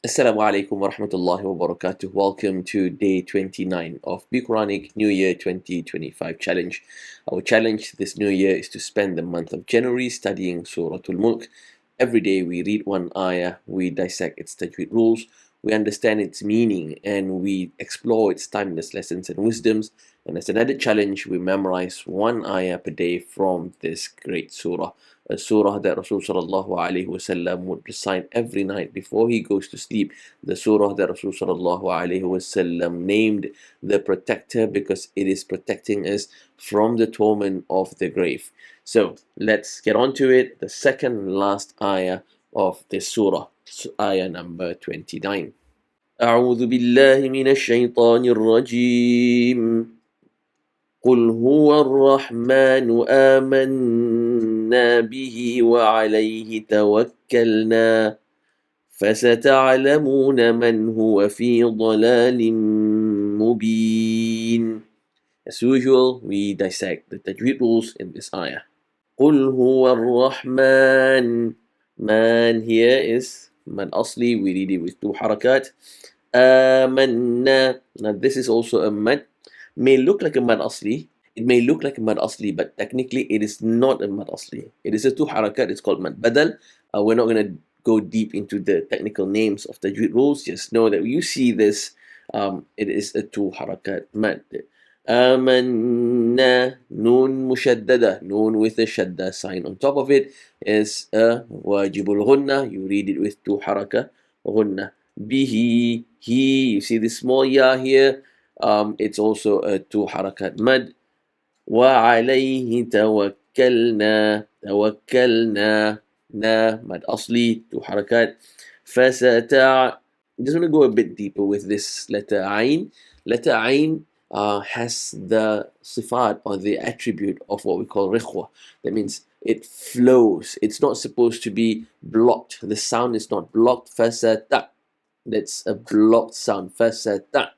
Assalamu alaikum wa rahmatullahi wa barakatuh. Welcome to day 29 of Quranic New Year 2025 challenge. Our challenge this new year is to spend the month of January studying Surah Al-Mulk. Every day we read one ayah, we dissect its tajweed rules, we understand its meaning, and we explore its timeless lessons and wisdoms. And as an added challenge, we memorize one ayah per day from this great surah. A surah that Rasul sallallahu alaihi wasallam would recite every night before he goes to sleep. The surah that Rasul sallallahu alaihi wasallam named the protector because it is protecting us from the torment of the grave. So let's get on to it. The second last ayah of this surah, ayah number 29. أعوذ بالله من الشيطان الرجيم قل هو الرحمن آمنا به وعليه توكلنا فستعلمون من هو في ضلال مبين. As usual, we dissect the tajweed rules in this ayah. قل هو الرحمن. Man here is man asli. We read it with two harakat. آمنا. Now this is also a mad. May look like a mad asli. It may look like a mad asli, but technically it is not a mad asli. It is a two harakat. It's called mad badal. We're not going to go deep into the technical names of tajweed rules. Just know that you see this, it is a two harakat mad. آمنا. Noon mushaddada. Noon with a shadda sign on top of it is a wajibul ghunna. You read it with two haraka ghunna. Bihi, he, you see the small ya here, it's also a two harakat mad. وعليه توكلنا. توكلنا. Na mad asli, two harakat. فستع. Just want to go a bit deeper with this letter ain. Letter ain has the sifat or the attribute of what we call rikhwa. That means it flows. It's not supposed to be blocked. The sound is not blocked. Fasata. That's a blocked sound. Fasata.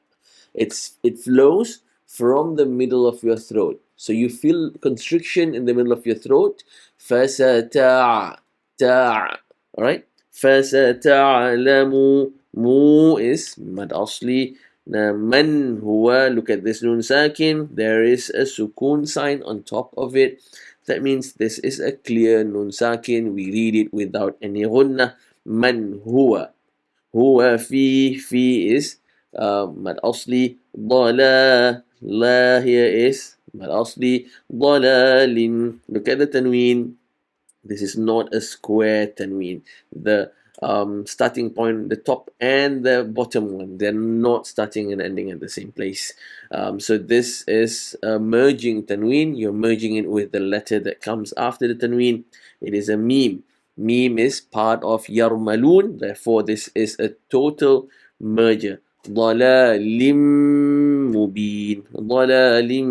It flows from the middle of your throat. So you feel constriction in the middle of your throat. Fasata. Ta. Alright? فستعلم. Mu is mad asli. Man huwa, look at this nun sakin, there is a sukun sign on top of it. That means this is a clear nun sakin. We read it without any ghunna. Man huwa. Huwa fi is mad asli. Dala. La here is mad asli. Dalalin. Look at the tanween. This is not a square tanween. The starting point, the top and the bottom one, they're not starting and ending at the same place. So this is a merging tanween. You're merging it with the letter that comes after the tanween. It is a meme. Meme is part of yarmalun. Therefore, this is a total merger. ضلال مبين. ضلال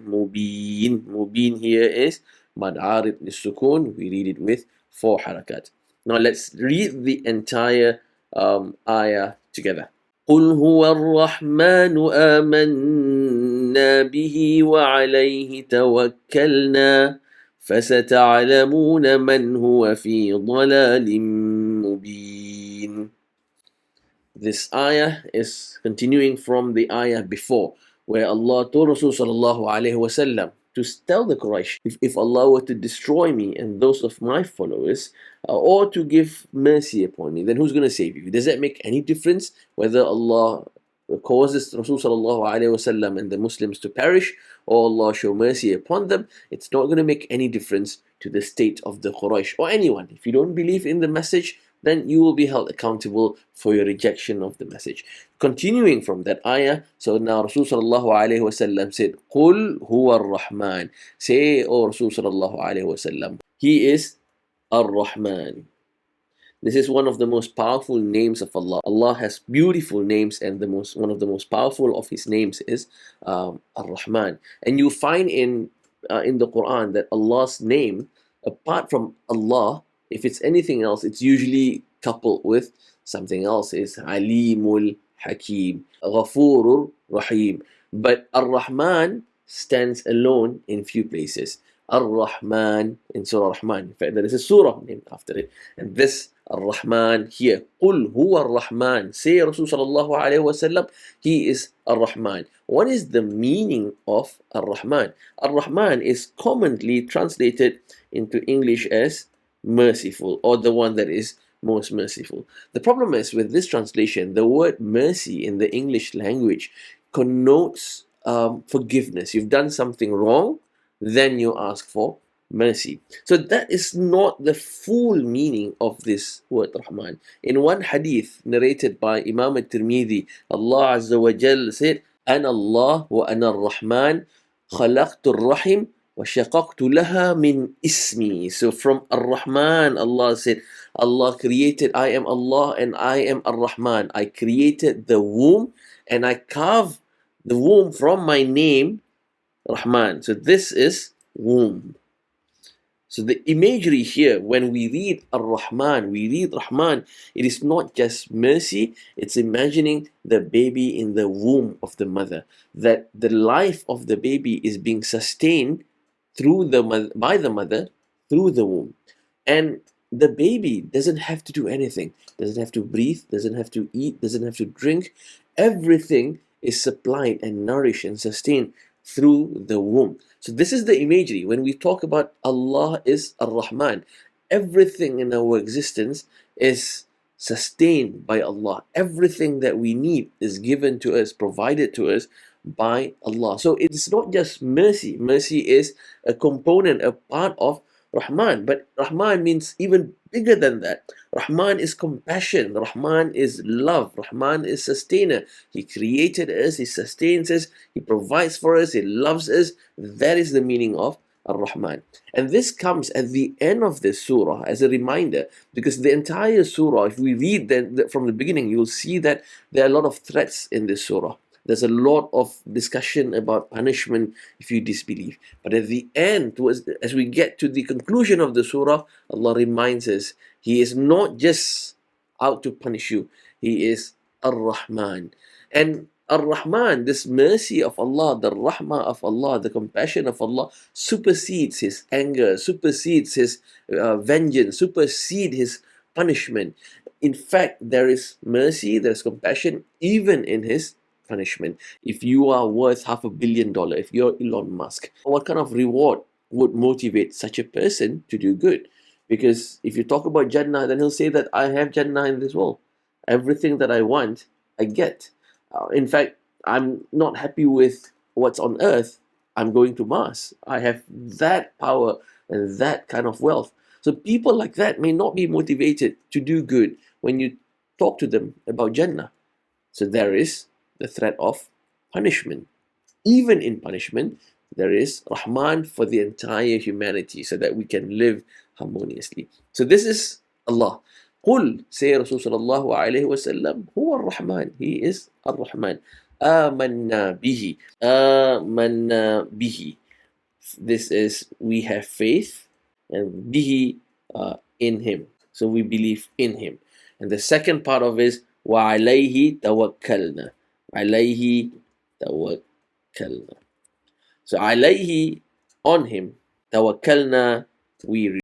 مبين. مبين here is mad arid lissukun. We read it with four harakat. Now let's read the entire ayah together. قل هو الرحمن آمنا به وعليه توكلنا فستعلمون من هو في ضلال مبين. This ayah is continuing from the ayah before, where Allah told Rasul sallallahu alaihi wasallam to tell the Quraysh, if Allah were to destroy me and those of my followers, or to give mercy upon me, then who's going to save you? Does that make any difference whether Allah causes Rasul sallallahu alaihi wasallam and the Muslims to perish, or Allah show mercy upon them? It's not going to make any difference to the state of the Quraysh or anyone. If you don't believe in the message, then you will be held accountable for your rejection of the message. Continuing from that ayah, so now Rasul sallallahu alaihi wasallam said, "Qul huwa ar-Rahman." Say, O Rasul sallallahu alaihi wasallam, He is ar-Rahman. This is one of the most powerful names of Allah. Allah has beautiful names, and one of the most powerful of His names is ar-Rahman. And you find in the Quran that Allah's name, apart from Allah, if it's anything else, it's usually coupled with something else. It's Alimul Hakim, Ghafurur Rahim. But Ar-Rahman stands alone in few places. Ar-Rahman in Surah Rahman. In fact, there is a surah named after it. And this Ar-Rahman here. قُلْ هُوَ الرَّحْمَنِ. Say Rasul sallallahu alayhi wa sallam, he is Ar-Rahman. What is the meaning of Ar-Rahman? Ar-Rahman is commonly translated into English as merciful, or the one that is most merciful. The problem is with this translation, the word mercy in the English language connotes forgiveness. You've done something wrong, then you ask for mercy. So that is not the full meaning of this word Rahman. In one hadith narrated by Imam al-Tirmidhi, Allah Azza wa Jal said, أنا الله وأنا الرحمن خلقت الرحم وشققت لها من اسمي. So from Ar-Rahman, Allah said, Allah created, I am Allah and I am Ar-Rahman. I created the womb and I carved the womb from my name, Rahman. So this is womb. So the imagery here, when we read Ar-Rahman, we read Rahman, it is not just mercy, it's imagining the baby in the womb of the mother, that the life of the baby is being sustained through by the mother through the womb. And the baby doesn't have to do anything, doesn't have to breathe, doesn't have to eat, doesn't have to drink. Everything is supplied and nourished and sustained through the womb. So this is the imagery. When we talk about Allah is Ar-Rahman, everything in our existence is sustained by Allah. Everything that we need is given to us, provided to us by Allah. So it's not just mercy. Mercy is a component, a part of Rahman. But Rahman means even bigger than that. Rahman is compassion. Rahman is love. Rahman is sustainer. He created us, He sustains us, He provides for us, He loves us. That is the meaning of Ar-Rahman. And this comes at the end of this surah as a reminder, because the entire surah, if we read from the beginning, you'll see that there are a lot of threats in this surah. There's a lot of discussion about punishment if you disbelieve. But at the end, as we get to the conclusion of the surah, Allah reminds us, He is not just out to punish you. He is Ar-Rahman. And Ar-Rahman, this mercy of Allah, the rahmah of Allah, the compassion of Allah, supersedes His anger, supersedes His vengeance, supersedes His punishment. In fact, there is mercy, there is compassion even in His punishment. If you are worth $500 million, if you're Elon Musk, what kind of reward would motivate such a person to do good? Because if you talk about Jannah, then he'll say that I have Jannah in this world. Everything that I want, I get. In fact, I'm not happy with what's on earth. I'm going to Mars. I have that power and that kind of wealth. So people like that may not be motivated to do good when you talk to them about Jannah. So there is the threat of punishment. Even in punishment, there is Rahman for the entire humanity so that we can live harmoniously. So this is Allah. قل, say Rasul sallallahu alayhi wa sallam, هو الرحمن, He is Ar-Rahman. آمنا به, آمنا به. This is, we have faith, and bihi, in Him. So we believe in Him. And the second part of it is, وعليه توكلنا. عليه توكلنا. So عليه, on Him, توكلنا, we